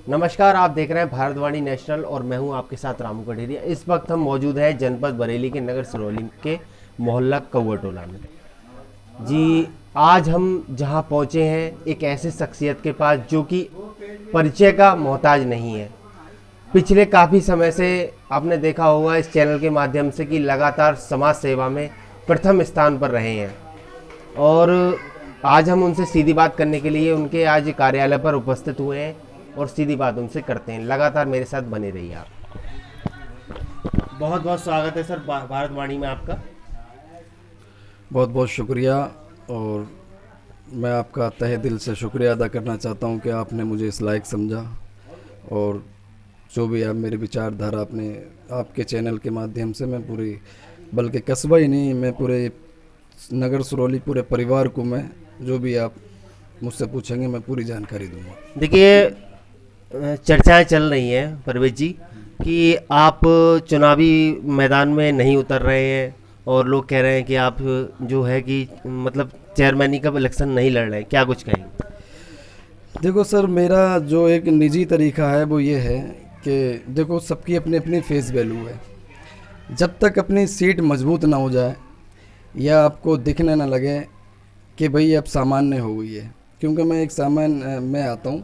नमस्कार, आप देख रहे हैं भारतवाणी नेशनल और मैं हूं आपके साथ रामू कठेरिया। इस वक्त हम मौजूद हैं जनपद बरेली के नगर सिरौली के मोहल्ला कौआ टोला में। जी, आज हम जहां पहुंचे हैं एक ऐसे शख्सियत के पास जो कि परिचय का मोहताज नहीं है। पिछले काफ़ी समय से आपने देखा होगा इस चैनल के माध्यम से कि लगातार समाज सेवा में प्रथम स्थान पर रहे हैं और आज हम उनसे सीधी बात करने के लिए उनके आज कार्यालय पर उपस्थित हुए हैं और सीधी बात उनसे करते हैं। लगातार मेरे साथ बने रहिए आप। बहुत बहुत स्वागत है सर भारतवाणी में आपका। बहुत बहुत शुक्रिया। और मैं आपका तहे दिल से शुक्रिया अदा करना चाहता हूं कि आपने मुझे इस लायक समझा और जो भी आप मेरी विचारधारा अपने आपके चैनल के माध्यम से मैं पूरी, बल्कि कस्बा ही नहीं, मैं पूरे नगर सिरौली पूरे परिवार को मैं जो भी आप मुझसे पूछेंगे मैं पूरी जानकारी दूंगा। देखिए, चर्चाएं चल रही हैं परवेज जी कि आप चुनावी मैदान में नहीं उतर रहे हैं और लोग कह रहे हैं कि आप जो है कि मतलब चेयरमैनी का इलेक्शन नहीं लड़ रहे हैं, क्या कुछ कहेंगे? देखो सर, मेरा जो एक निजी तरीका है वो ये है कि देखो, सबकी अपनी अपनी फेस वैल्यू है। जब तक अपनी सीट मजबूत ना हो जाए या आपको दिखने ना लगे कि भाई अब सामान्य हो गई है, क्योंकि मैं एक सामान्य मैं आता हूँ,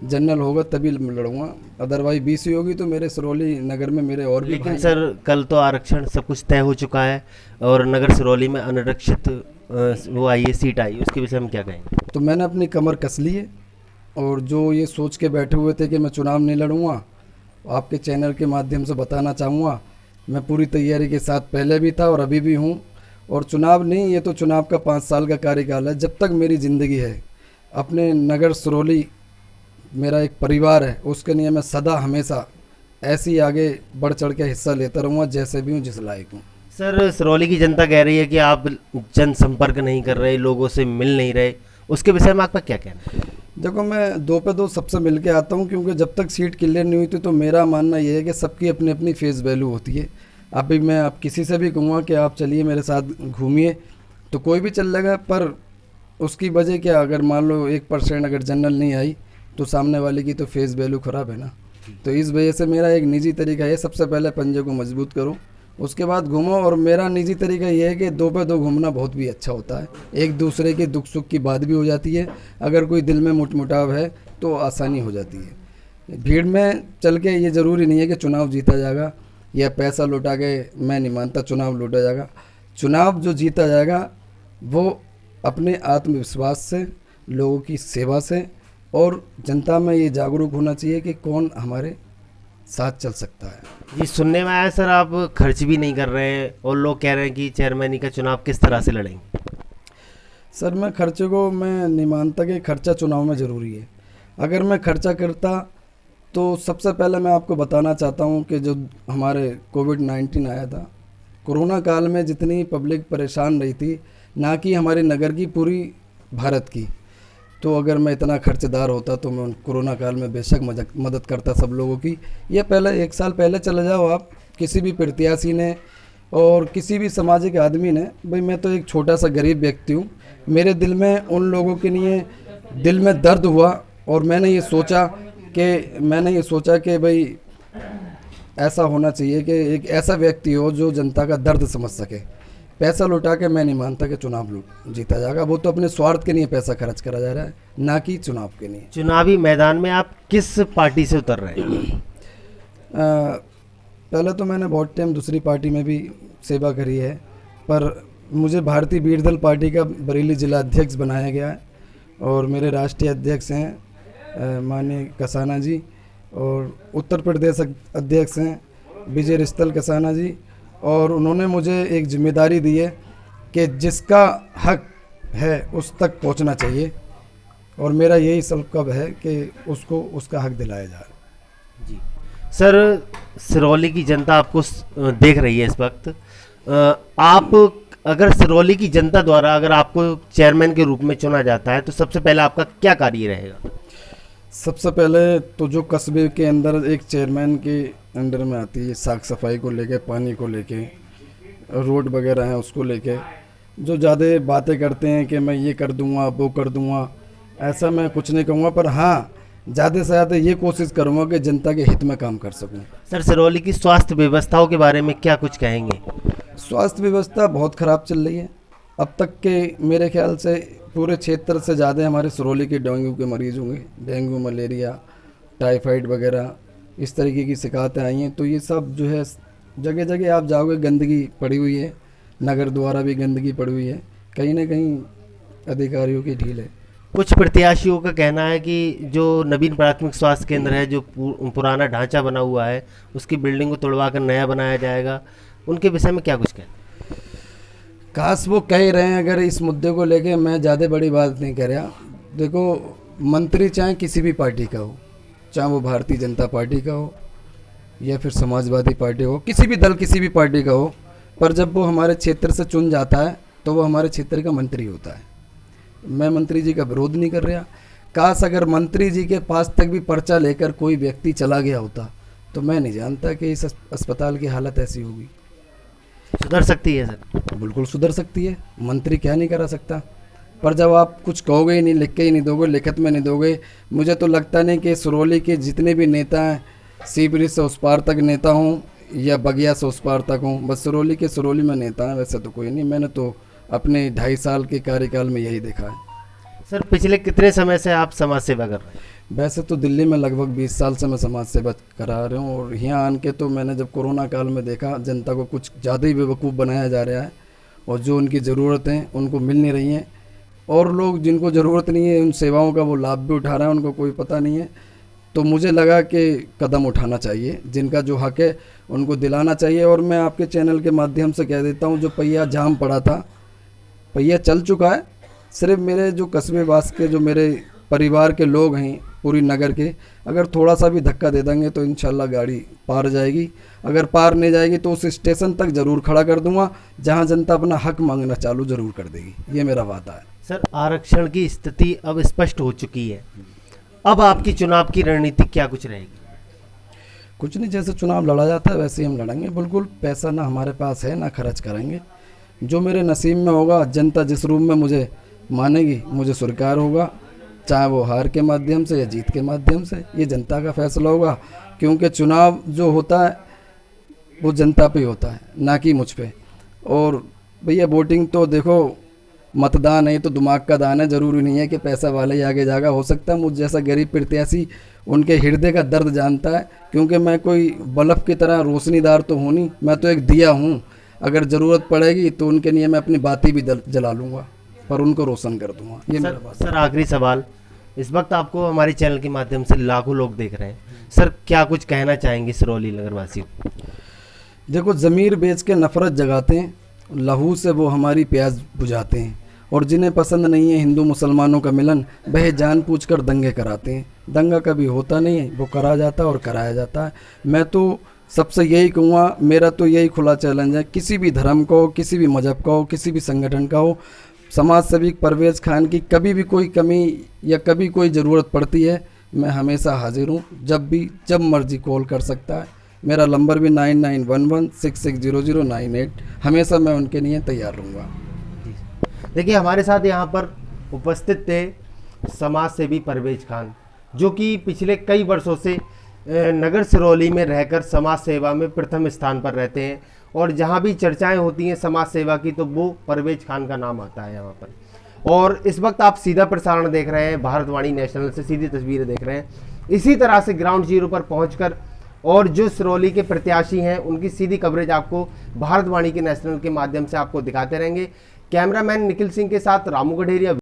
जनरल होगा तभी लड़ूंगा, अदरवाइज बीसी होगी तो मेरे सिरौली नगर में मेरे और भी लेकिन सर कल तो आरक्षण सब कुछ तय हो चुका है और नगर सिरौली में अनारक्षित वो आई है, सीट आई, उसके विषय में क्या कहेंगे? तो मैंने अपनी कमर कस ली है और जो ये सोच के बैठे हुए थे कि मैं चुनाव नहीं लड़ूंगा, आपके चैनल के माध्यम से बताना चाहूँगा मैं पूरी तैयारी के साथ पहले भी था और अभी भी हूँ। और चुनाव नहीं, ये तो चुनाव का 5 साल का कार्यकाल है। जब तक मेरी ज़िंदगी है, अपने नगर सिरौली मेरा एक परिवार है, उसके लिए मैं सदा हमेशा ऐसे ही आगे बढ़ चढ़ के हिस्सा लेता रहूँगा जैसे भी हूँ, जिस लायक हूँ। सर, सिरौली की जनता कह रही है कि आप जनसंपर्क नहीं कर रहे, लोगों से मिल नहीं रहे, उसके विषय में आपका क्या कहना है? देखो, मैं 2 पे 2 सबसे मिल के आता हूँ, क्योंकि जब तक सीट क्लियर नहीं हुई थी तो मेरा मानना ये है कि सबकी अपनी अपनी फेस वैल्यू होती है। अभी मैं आप किसी से भी कहूँगा कि आप चलिए मेरे साथ घूमिए तो कोई भी चल लेगा, पर उसकी वजह क्या, अगर मान लो 1% अगर जनरल नहीं आई तो सामने वाले की तो फेस वैल्यू ख़राब है ना। तो इस वजह से मेरा एक निजी तरीका है, सबसे पहले पंजे को मजबूत करो, उसके बाद घूमो। और मेरा निजी तरीका ये है कि 2 पे 2 घूमना बहुत भी अच्छा होता है, एक दूसरे के दुख सुख की बात भी हो जाती है, अगर कोई दिल में मुटमुटाव है तो आसानी हो जाती है। भीड़ में चल के ये ज़रूरी नहीं है कि चुनाव जीता जाएगा या पैसा लौटा के, मैं नहीं मानता चुनाव लौटा जाएगा। चुनाव जो जीता जाएगा वो अपने आत्मविश्वास से, लोगों की सेवा से, और जनता में ये जागरूक होना चाहिए कि कौन हमारे साथ चल सकता है। जी, सुनने में आया सर आप खर्च भी नहीं कर रहे हैं और लोग कह रहे हैं कि चेयरमैनी का चुनाव किस तरह से लड़ेंगे? सर, मैं खर्चे को मैं नहीं मानता कि खर्चा चुनाव में ज़रूरी है। अगर मैं खर्चा करता तो सबसे पहले मैं आपको बताना चाहता हूं कि जो हमारे कोविड-19 आया था, कोरोना काल में जितनी पब्लिक परेशान रही थी, ना कि हमारे नगर की, पूरी भारत की, तो अगर मैं इतना खर्चदार होता तो मैं कोरोना काल में बेशक मदद करता सब लोगों की। ये पहले 1 साल पहले चले जाओ आप, किसी भी प्रत्याशी ने और किसी भी सामाजिक आदमी ने, भाई मैं तो एक छोटा सा गरीब व्यक्ति हूँ, मेरे दिल में उन लोगों के लिए दिल में दर्द हुआ और मैंने ये सोचा कि भाई ऐसा होना चाहिए कि एक ऐसा व्यक्ति हो जो जनता का दर्द समझ सके। पैसा लुटा के मैं नहीं मानता कि चुनाव जीता जाएगा, वो तो अपने स्वार्थ के लिए पैसा खर्च करा जा रहा है, ना कि चुनाव के लिए। चुनावी मैदान में आप किस पार्टी से उतर रहे हैं? पहले तो मैंने बहुत टाइम दूसरी पार्टी में भी सेवा करी है, पर मुझे भारतीय बीर दल पार्टी का बरेली जिला अध्यक्ष बनाया गया है और मेरे राष्ट्रीय अध्यक्ष हैं माननीय कसाना जी, और उत्तर प्रदेश अध्यक्ष हैं विजय रिस्तल कसाना जी। और उन्होंने मुझे एक जिम्मेदारी दी है कि जिसका हक है उस तक पहुंचना चाहिए, और मेरा यही संकल्प है कि उसको उसका हक दिलाया जाए। जी सर, सिरौली की जनता आपको देख रही है इस वक्त। आप अगर सिरौली की जनता द्वारा अगर आपको चेयरमैन के रूप में चुना जाता है तो सबसे पहले आपका क्या कार्य रहेगा? सबसे पहले तो जो कस्बे के अंदर एक चेयरमैन के अंडर में आती है, साफ सफाई को लेके, पानी को लेके, रोड वगैरह हैं उसको लेके, जो ज़्यादा बातें करते हैं कि मैं ये कर दूंगा वो कर दूंगा, ऐसा मैं कुछ नहीं कहूँगा। पर हाँ, ज़्यादा से ज़्यादा ये कोशिश करूँगा कि जनता के हित में काम कर सकूँ। सर, सिरौली की स्वास्थ्य व्यवस्थाओं के बारे में क्या कुछ कहेंगे? स्वास्थ्य व्यवस्था बहुत ख़राब चल रही है। अब तक के मेरे ख्याल से पूरे क्षेत्र से ज़्यादा हमारे सिरौली के डेंगू के मरीज होंगे। डेंगू, मलेरिया, टाइफाइड वगैरह इस तरीके की शिकायतें आई हैं। तो ये सब जो है जगह जगह आप जाओगे गंदगी पड़ी हुई है, नगर द्वारा भी गंदगी पड़ी हुई है, कहीं ना कहीं अधिकारियों की ढील है। कुछ प्रत्याशियों का कहना है कि जो नवीन प्राथमिक स्वास्थ्य केंद्र है, जो पुराना ढांचा बना हुआ है, उसकी बिल्डिंग को तोड़वा कर नया बनाया जाएगा। उनके विषय में क्या कुछ कहना? काश वो कह रहे हैं। अगर इस मुद्दे को लेके मैं ज़्यादा बड़ी बात नहीं कर रहा। देखो, मंत्री चाहे किसी भी पार्टी का हो, चाहे वो भारतीय जनता पार्टी का हो या फिर समाजवादी पार्टी हो, किसी भी दल, किसी भी पार्टी का हो, पर जब वो हमारे क्षेत्र से चुन जाता है तो वो हमारे क्षेत्र का मंत्री होता है। मैं मंत्री जी का विरोध नहीं कर रहा। काश अगर मंत्री जी के पास तक भी पर्चा लेकर कोई व्यक्ति चला गया होता तो मैं नहीं जानता कि इस अस्पताल की हालत ऐसी होगी। सुधर सकती है सर? बिल्कुल सुधर सकती है। मंत्री क्या नहीं करा सकता। पर जब आप कुछ कहोगे ही नहीं, लिख के ही नहीं दोगे, लिखित में नहीं दोगे, मुझे तो लगता नहीं कि सिरौली के जितने भी नेता हैं, सी ब्रिज से उस पार तक नेता हूँ या बगिया से उस पार तक हूँ, बस सिरौली के सिरौली में नेता हैं, वैसे तो कोई नहीं। मैंने तो अपने 2.5 साल के कार्यकाल में यही देखा है। सर, पिछले कितने समय से आप समाज सेवा कर रहे हैं? वैसे तो दिल्ली में लगभग 20 साल से मैं समाज सेवा करा रहा हूँ, और यहाँ आन के तो मैंने जब कोरोना काल में देखा जनता को कुछ ज़्यादा ही बेवकूफ़ बनाया जा रहा है, और जो उनकी ज़रूरतें उनको मिल नहीं रही हैं, और लोग जिनको ज़रूरत नहीं है उन सेवाओं का वो लाभ भी उठा रहे हैं, उनको कोई पता नहीं है। तो मुझे लगा कि कदम उठाना चाहिए, जिनका जो हक है उनको दिलाना चाहिए। और मैं आपके चैनल के माध्यम से कह देता हूँ, जो पहिया जाम पड़ा था, पहिया चल चुका है। सिर्फ मेरे जो कस्बे वास के, जो मेरे परिवार के लोग हैं पूरी नगर के, अगर थोड़ा सा भी धक्का दे देंगे तो इंशाल्लाह गाड़ी पार जाएगी। अगर पार नहीं जाएगी तो उस स्टेशन तक ज़रूर खड़ा कर दूंगा जहां जनता अपना हक मांगना चालू ज़रूर कर देगी। ये मेरा वादा है। सर, आरक्षण की स्थिति अब स्पष्ट हो चुकी है। अब आपकी चुनाव की रणनीति क्या कुछ रहेगी? कुछ नहीं, जैसे चुनाव लड़ा जाता है वैसे ही हम लड़ेंगे। बिल्कुल, पैसा ना हमारे पास है ना खर्च करेंगे। जो मेरे नसीब में होगा, जनता जिस रूप में मुझे मानेगी, मुझे स्वीकार होगा, चाहे वो हार के माध्यम से या जीत के माध्यम से। ये जनता का फैसला होगा, क्योंकि चुनाव जो होता है वो जनता पे होता है, ना कि मुझ पे। और भैया, वोटिंग तो देखो मतदान है तो दिमाग का दान है। ज़रूरी नहीं है कि पैसा वाले ही आगे जाएगा। हो सकता है मुझ जैसा गरीब प्रत्याशी उनके हृदय का दर्द जानता है, क्योंकि मैं कोई बल्ब की तरह रोशनीदार तो हूँ नहीं, मैं तो एक दिया हूँ। अगर ज़रूरत पड़ेगी तो उनके लिए मैं अपनी बाती भी जला लूँगा, पर उनको रोशन कर दूँगा। ये मेरा बात। सर, आखिरी सवाल। इस वक्त आपको हमारे चैनल के माध्यम से लाखों लोग देख रहे हैं। सर, क्या कुछ कहना चाहेंगे सिरौली नगरवासियों को? देखो, ज़मीर बेच के नफ़रत जगाते हैं, लहू से वो हमारी प्यास बुझाते हैं, और जिन्हें पसंद नहीं है हिंदू मुसलमानों का मिलन, वह जानबूझकर दंगे कराते हैं। दंगा कभी होता नहीं है, वो करा जाता है और कराया जाता है। मैं तो सबसे यही कहूँगा, मेरा तो यही खुला चैलेंज है, किसी भी धर्म का हो, किसी भी मज़हब का हो, किसी भी संगठन का हो, समाज सेवी परवेज़ खान की कभी भी कोई कमी या कभी कोई ज़रूरत पड़ती है, मैं हमेशा हाजिर हूँ। जब मर्जी कॉल कर सकता है। मेरा नंबर भी 9911660098। हमेशा मैं उनके लिए तैयार रहूँगा। देखिए, हमारे साथ यहाँ पर उपस्थित थे समाज सेवी परवेज खान, जो कि पिछले कई वर्षों से नगर सिरौली में रहकर समाज सेवा में प्रथम स्थान पर रहते हैं, और जहाँ भी चर्चाएं होती हैं समाज सेवा की तो वो परवेज खान का नाम आता है यहाँ पर। और इस वक्त आप सीधा प्रसारण देख रहे हैं, भारतवाणी नेशनल से सीधी तस्वीरें देख रहे हैं। इसी तरह से ग्राउंड जीरो पर पहुँचकर और जो सिरौली के प्रत्याशी हैं उनकी सीधी कवरेज आपको भारतवाणी के नेशनल के माध्यम से आपको दिखाते रहेंगे। कैमरामैन निखिल सिंह के साथ रामू गढ़ेरिया।